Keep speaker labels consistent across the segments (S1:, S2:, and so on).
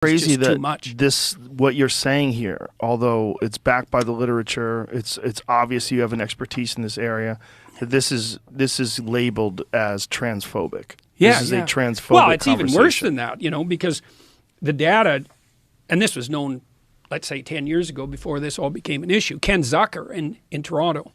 S1: crazy
S2: just
S1: that
S2: too much.
S1: what you're saying here, although it's backed by the literature, it's obvious you have an expertise in this area. That this is labeled as transphobic.
S2: Yeah,
S1: this is a transphobic
S2: Well, it's even
S1: conversation.
S2: worse than that, because the data, and this was known, let's say 10 years ago before this all became an issue. Ken Zucker in Toronto,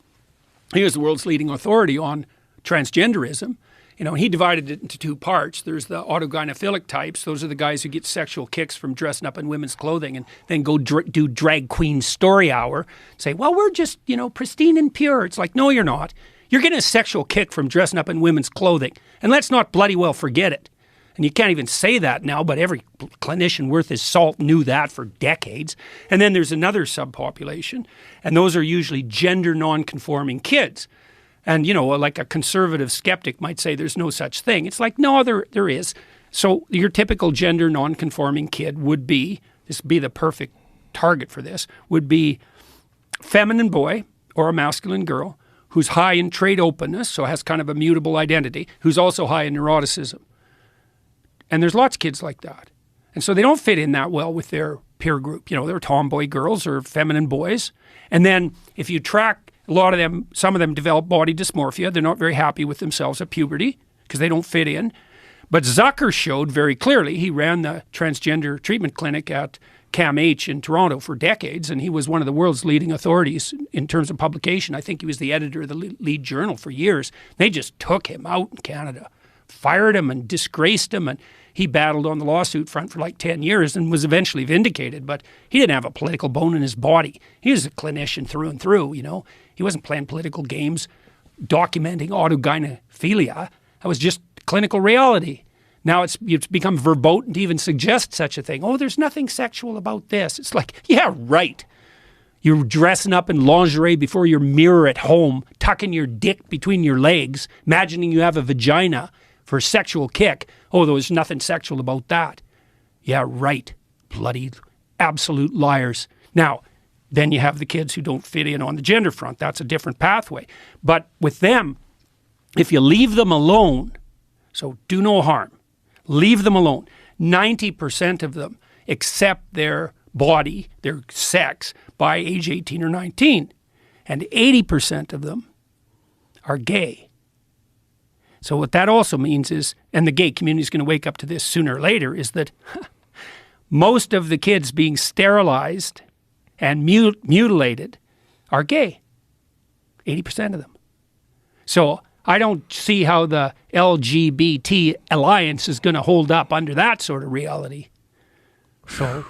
S2: he was the world's leading authority on transgenderism. He divided it into two parts. There's the autogynephilic types. Those are the guys who get sexual kicks from dressing up in women's clothing and then go do drag queen story hour. Say, well, we're just, pristine and pure. It's like, no, you're not. You're getting a sexual kick from dressing up in women's clothing. And let's not bloody well forget it. And you can't even say that now, but every clinician worth his salt knew that for decades. And then there's another subpopulation, and those are usually gender non-conforming kids. And, like a conservative skeptic might say there's no such thing. It's like, no, there is. So your typical gender non-conforming kid would be, this would be the perfect target for this, would be a feminine boy or a masculine girl who's high in trait openness, so has kind of a mutable identity, who's also high in neuroticism. And there's lots of kids like that. And so they don't fit in that well with their peer group. They're tomboy girls or feminine boys. And then if you track a lot of them, some of them develop body dysmorphia. They're not very happy with themselves at puberty because they don't fit in. But Zucker showed very clearly, he ran the transgender treatment clinic at CAMH in Toronto for decades, and he was one of the world's leading authorities in terms of publication. I think he was the editor of the lead journal for years. They just took him out in Canada, fired him and disgraced him, and he battled on the lawsuit front for like 10 years and was eventually vindicated, but he didn't have a political bone in his body. He was a clinician through and through, He wasn't playing political games, documenting autogynephilia. That was just clinical reality. Now it's become verboten to even suggest such a thing. Oh, there's nothing sexual about this. It's like, yeah, right. You're dressing up in lingerie before your mirror at home, tucking your dick between your legs, imagining you have a vagina for a sexual kick. Oh, there's nothing sexual about that. Yeah, right. Bloody absolute liars. Now, then you have the kids who don't fit in on the gender front. That's a different pathway. But with them, if you leave them alone, so do no harm, leave them alone. 90% of them accept their body, their sex, by age 18 or 19. And 80% of them are gay. So what that also means is, and the gay community is going to wake up to this sooner or later, is that most of the kids being sterilized and mutilated are gay. 80% of them. So I don't see how the LGBT alliance is going to hold up under that sort of reality. So